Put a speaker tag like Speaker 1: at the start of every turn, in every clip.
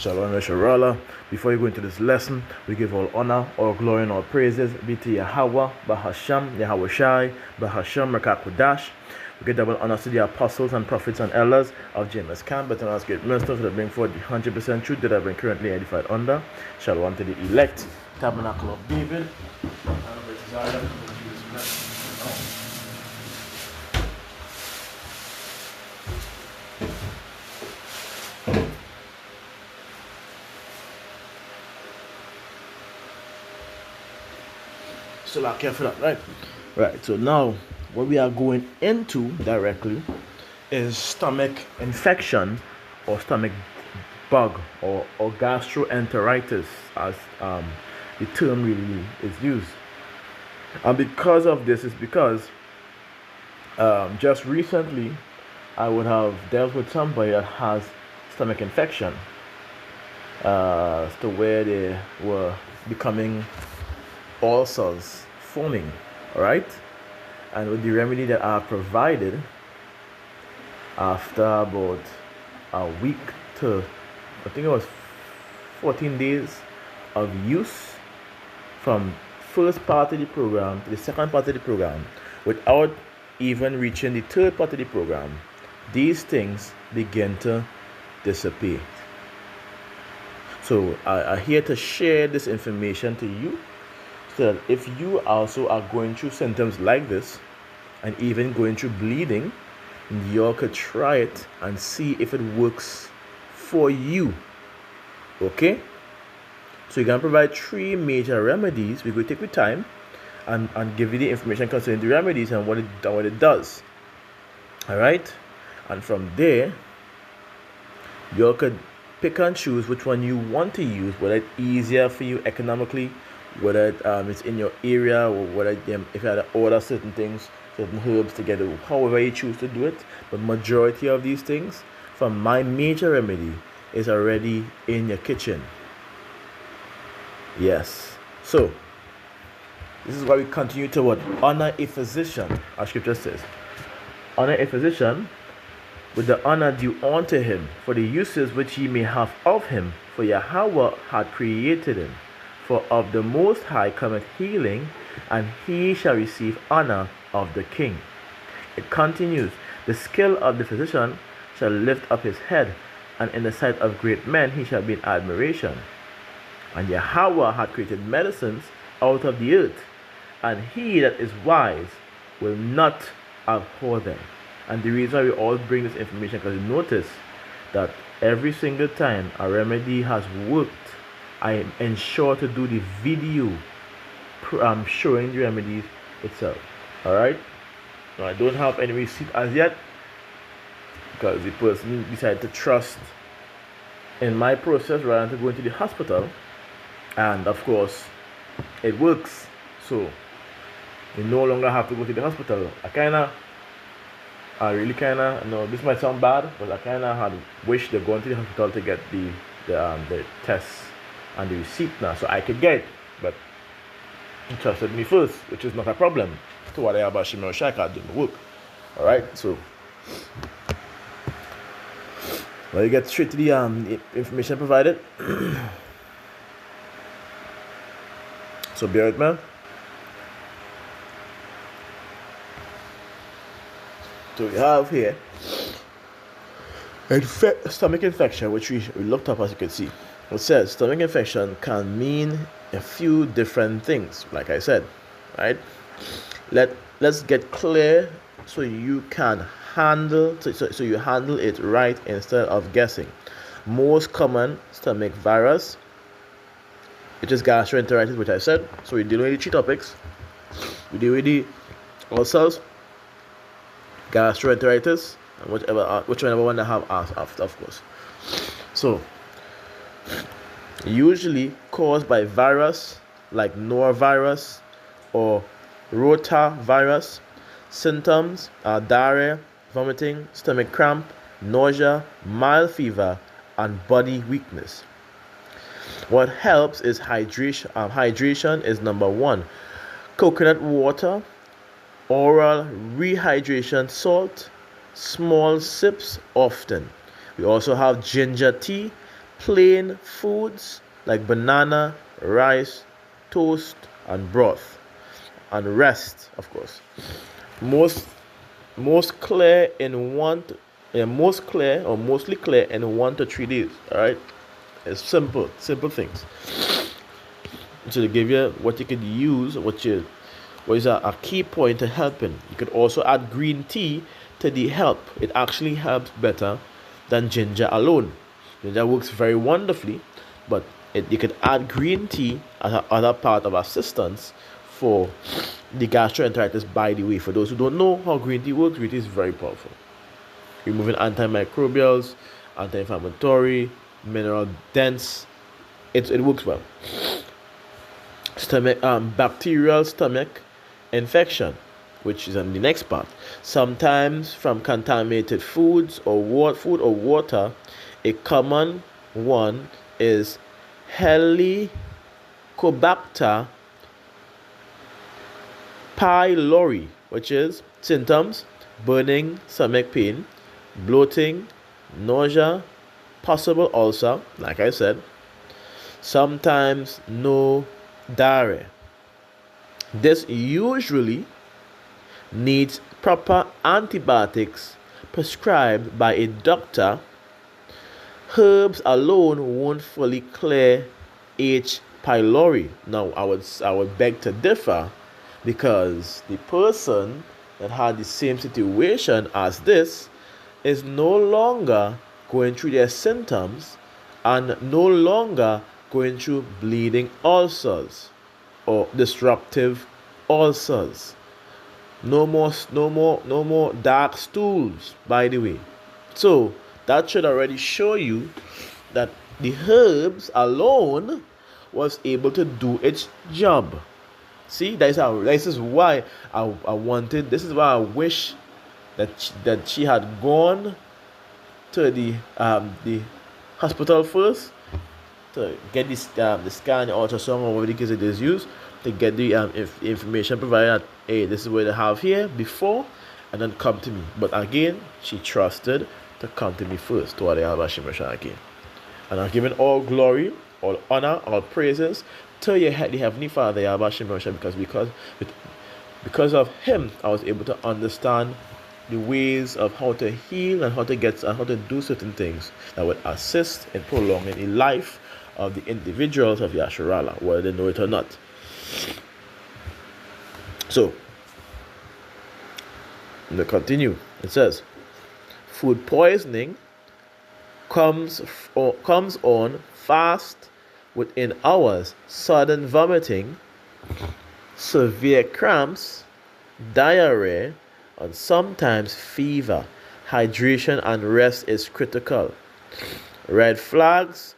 Speaker 1: Shalom Yesharala. Before you go into this lesson, we give all honor, all glory, and all praises be to Yahweh, Bahasham, Yahweh Shai, Bahasham, Rakakudash. We give double honors to the apostles and prophets and elders of James Camp, but as great ministers that bring forth the 100% truth that have been currently edified under. Shalom to the elect, Tabernacle of David, So I care for that, right? So now what we are going into directly is stomach infection or stomach bug or gastroenteritis, as the term really is used. And because of this is because just recently I would have dealt with somebody that has stomach infection as to where they were becoming ulcers forming, all right? And with the remedy that I provided, after about a week to, I think it was 14 days of use from first part of the program to the second part of the program, without even reaching the third part of the program, these things begin to dissipate. So I'm here to share this information to you, so that if you also are going through symptoms like this and even going through bleeding, you could try it and see if it works for you. Okay? So you're going to provide 3 major remedies. We're going to take the time and give you the information concerning the remedies and what it does. Alright? And from there, you could pick and choose which one you want to use, whether it's easier for you economically, whether it's in your area, or whether if you had to order certain things, certain herbs together, however you choose to do it. But majority of these things from my major remedy is already in your kitchen. Yes. So this is why we continue to what? Honor a physician, as scripture says. Honor a physician with the honor due unto him, for the uses which ye may have of him, for Yahweh had created him. For of the Most High cometh healing, and he shall receive honor of the king. It continues, the skill of the physician shall lift up his head, and in the sight of great men he shall be in admiration. And Yahweh hath created medicines out of the earth, and he that is wise will not abhor them. And the reason why we all bring this information, because you notice that every single time a remedy has worked, I ensure to do the video showing the remedies itself. Alright? Now I don't have any receipt as yet, because the person decided to trust in my process rather than going to the hospital. And of course it works, so you no longer have to go to the hospital. I really know this might sound bad, but I had wished they're going to the hospital to get the tests and the receipt now, so I could get it. But he trusted me first, which is not a problem. To what I about Shimon Shaka doing the work. Alright, so now you get straight to the information provided. So bear with me. So we have here stomach infection, which we looked up, as you can see. It says stomach infection can mean a few different things, like I said, right? Let's get clear so you can handle so you handle it right instead of guessing. Most common stomach virus, which is gastroenteritis, which I said. So we deal with the 3 topics. We deal with the ulcers, gastroenteritis, and whichever one I have after, of course. So usually caused by virus like norovirus or rotavirus. Symptoms are diarrhea, vomiting, stomach cramp, nausea, mild fever, and body weakness. What helps is hydration. Hydration is number 1. Coconut water, oral rehydration salt, small sips often. We also have ginger tea, plain foods like banana, rice, toast, and broth, and rest, of course. Most most clear in one to, yeah, most clear or mostly clear in 1 to 3 days. All right, it's simple things. So to give you what you could use, what is a key point to helping. You could also add green tea to the help. It actually helps better than ginger alone. Ginger works very wonderfully, but you could add green tea as another part of assistance for the gastroenteritis. By the way, for those who don't know how green tea works, green tea is very powerful. Removing antimicrobials, anti-inflammatory, mineral dense. It works well. Stomach bacterial stomach infection, which is on the next part. Sometimes from contaminated foods or water. A common one is Helicobacter pylori, which is symptoms: burning, stomach pain, bloating, nausea, possible ulcer, like I said, sometimes no diarrhea. This usually needs proper antibiotics prescribed by a doctor. Herbs alone won't fully clear H. pylori. Now, I would beg to differ, because the person that had the same situation as this is no longer going through their symptoms and no longer going through bleeding ulcers or disruptive ulcers. No more dark stools, by the way. So that should already show you that the herbs alone was able to do its job. See, this is why I wanted. This is why I wish that she had gone to the hospital first to get this the scan, the ultrasound, or whatever the case it is used, to get the information provided that, hey, this is what they have here before, and then come to me. But again, she trusted to come to me first, to the Albashim again. And I'm giving all glory, all honor, all praises to the Heavenly Father, Albashim, because of him, I was able to understand the ways of how to heal and how to do certain things that would assist in prolonging the life of the individuals of Yasharala, whether they know it or not. So, I'm going to continue. It says, food poisoning comes on fast within hours, sudden vomiting, severe cramps, diarrhea, and sometimes fever. Hydration and rest is critical. Red flags: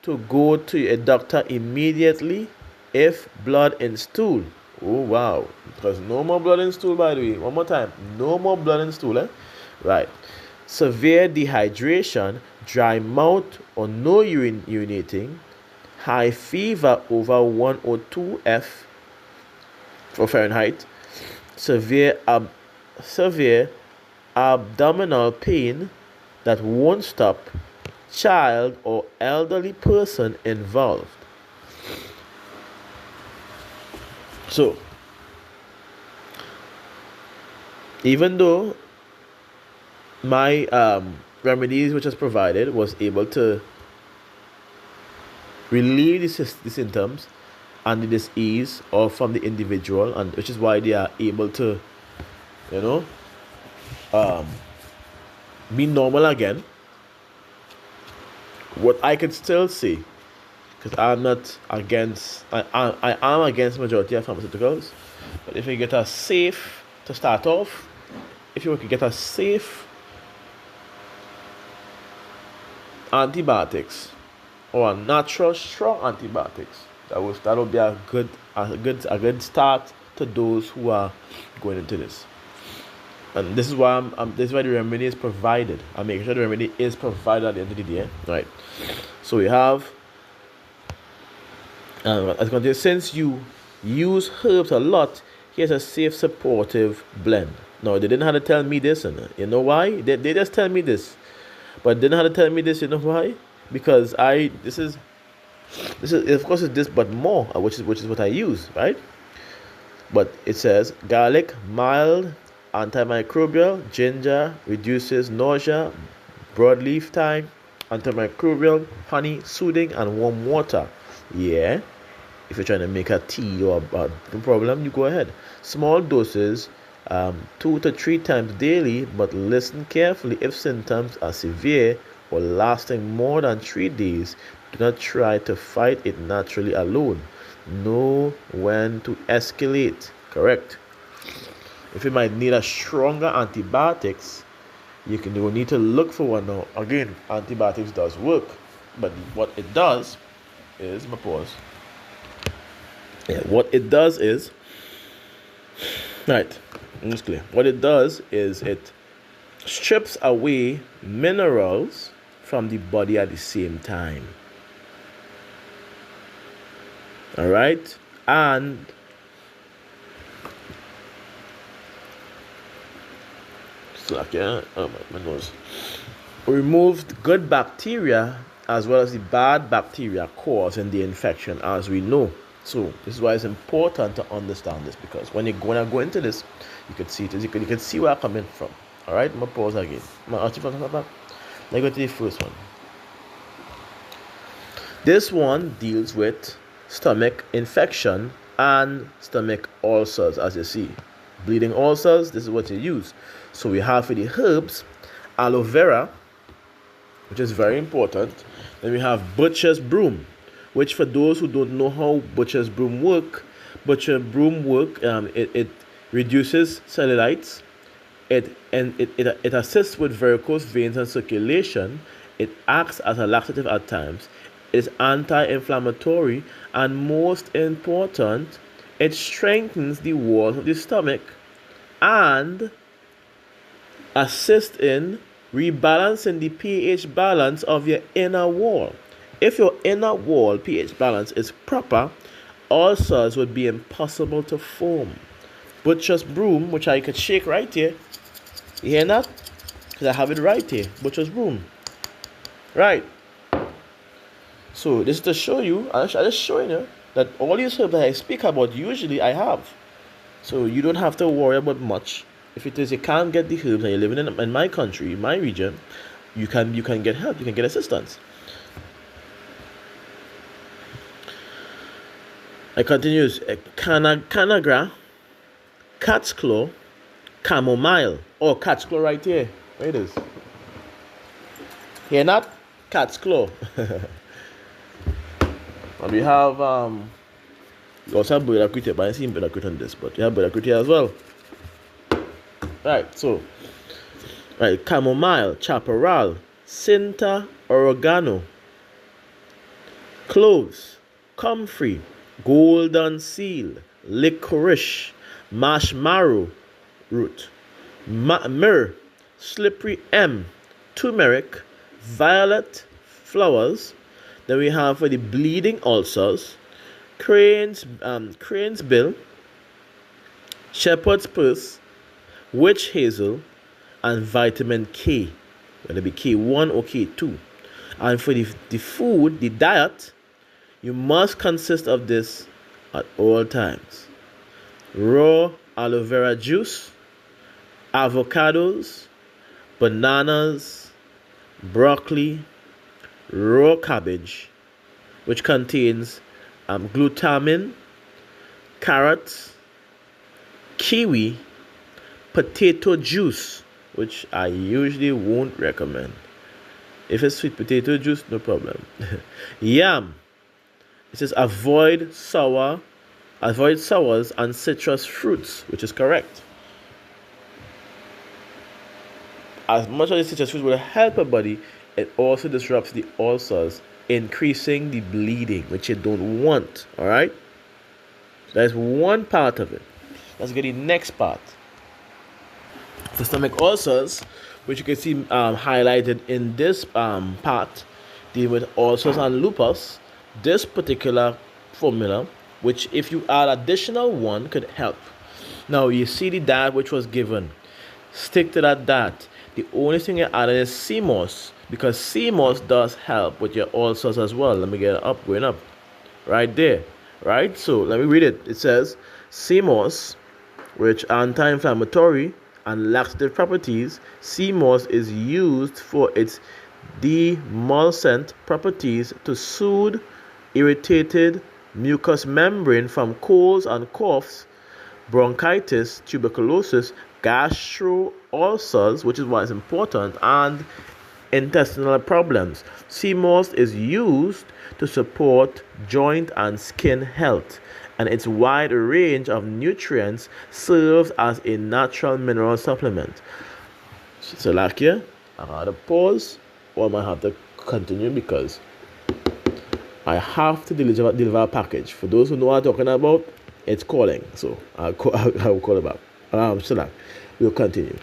Speaker 1: to go to a doctor immediately if blood in stool. Oh wow, because no more blood in stool, by the way. One more time, no more blood in stool, right? Severe dehydration, dry mouth or no urinating, high fever over 102 F for Fahrenheit, severe abdominal pain that won't stop, child or elderly person involved. So, even though my remedies which was provided was able to relieve the symptoms and the disease or from the individual, and which is why they are able to, be normal again. What I could still say, because I'm not against, I am against majority of pharmaceuticals, but if you get a safe to start off, if you can get a safe antibiotics or a natural strong antibiotics, that will be a good start to those who are going into this. And this is why this is why the remedy is provided. I make sure the remedy is provided at the end of the day, right? So we have, as continue, since you use herbs a lot, here's a safe, supportive blend. No, they didn't have to tell me this, and you know why? They just tell me this, but they didn't have to tell me this. You know why? because this is of course it's this but more, which is what I use, right? But it says garlic, mild, antimicrobial, ginger reduces nausea, broadleaf thyme, antimicrobial, honey, soothing, and warm water. Yeah, if you're trying to make a tea or a problem, you go ahead. Small doses, 2 to 3 times daily, but listen carefully. If symptoms are severe or lasting more than 3 days, do not try to fight it naturally alone. Know when to escalate. Correct. If you might need a stronger antibiotics, you will need to look for one. Now again, antibiotics does work, but what it does is what it does is right. It's clear. What it does is it strips away minerals from the body at the same time. All right, and my nose. Removed good bacteria as well as the bad bacteria causing the infection, as we know. So this is why it's important to understand this, because when I go into this, you can see it. You can see where I'm coming from. All right, I'm gonna pause again. Let's go to the first one. This one deals with stomach infection and stomach ulcers, as you see. Bleeding ulcers, this is what you use. So we have for the herbs, aloe vera, which is very important. Then we have butcher's broom, which for those who don't know how butcher's broom work, it reduces cellulites. It assists with varicose veins and circulation. It acts as a laxative at times. It is anti-inflammatory, and most important, it strengthens the walls of the stomach and assists in rebalancing the pH balance of your inner wall. If your inner wall pH balance is proper, ulcers would be impossible to form. Butcher's broom, which I could shake right here. You hear that? Because I have it right here. Butcher's broom. Right. So this is to show you, I'm just showing you that all these herbs that I speak about, usually I have. So you don't have to worry about much. If it is you can't get the herbs and you're living in my country, in my region, you can get help, you can get assistance. I continues, canagra, cat's claw, chamomile. Oh, cat's claw right here. There it is. Hear that? Cat's claw. And we have you also have Bella Critter, but I see Bella Critter on this, but you have Bella Critter as well. Right, so chamomile, chaparral, cinta, oregano, cloves, comfrey, golden seal, licorice, marshmallow root, myrrh, slippery turmeric, violet flowers. Then we have for the bleeding ulcers, crane's bill, shepherd's purse, witch hazel, and vitamin K, whether it be K1 or K2. And for the food, the diet, you must consist of this at all times. Raw aloe vera juice, avocados, bananas, broccoli, raw cabbage, which contains glutamine, carrots, kiwi, potato juice, which I usually won't recommend. If it's sweet potato juice, no problem. Yam. It says avoid sours and citrus fruits, which is correct. As much as the citrus fruits will help a body, it also disrupts the ulcers, increasing the bleeding, which you don't want. All right? That's one part of it. Let's get the next part. For stomach ulcers, which you can see highlighted in this part, dealing with ulcers and lupus, this particular formula, which if you add additional one, could help. Now, you see the diet which was given. Stick to that diet. The only thing I added is sea moss, because sea moss does help with your ulcers as well. Let me get it up, going up. Right there. Right? So let me read it. It says, sea moss, which anti-inflammatory and laxative properties, sea moss is used for its demulcent properties to soothe irritated mucous membrane from colds and coughs, bronchitis, tuberculosis, gastro ulcers, which is why it's important, and intestinal problems. Sea moss is used to support joint and skin health, and its wide range of nutrients serves as a natural mineral supplement. So like here, I had to pause, or I might have to continue because I have to deliver a package. For those who know what I'm talking about, it's calling. So I'll call it back. So like, we'll continue.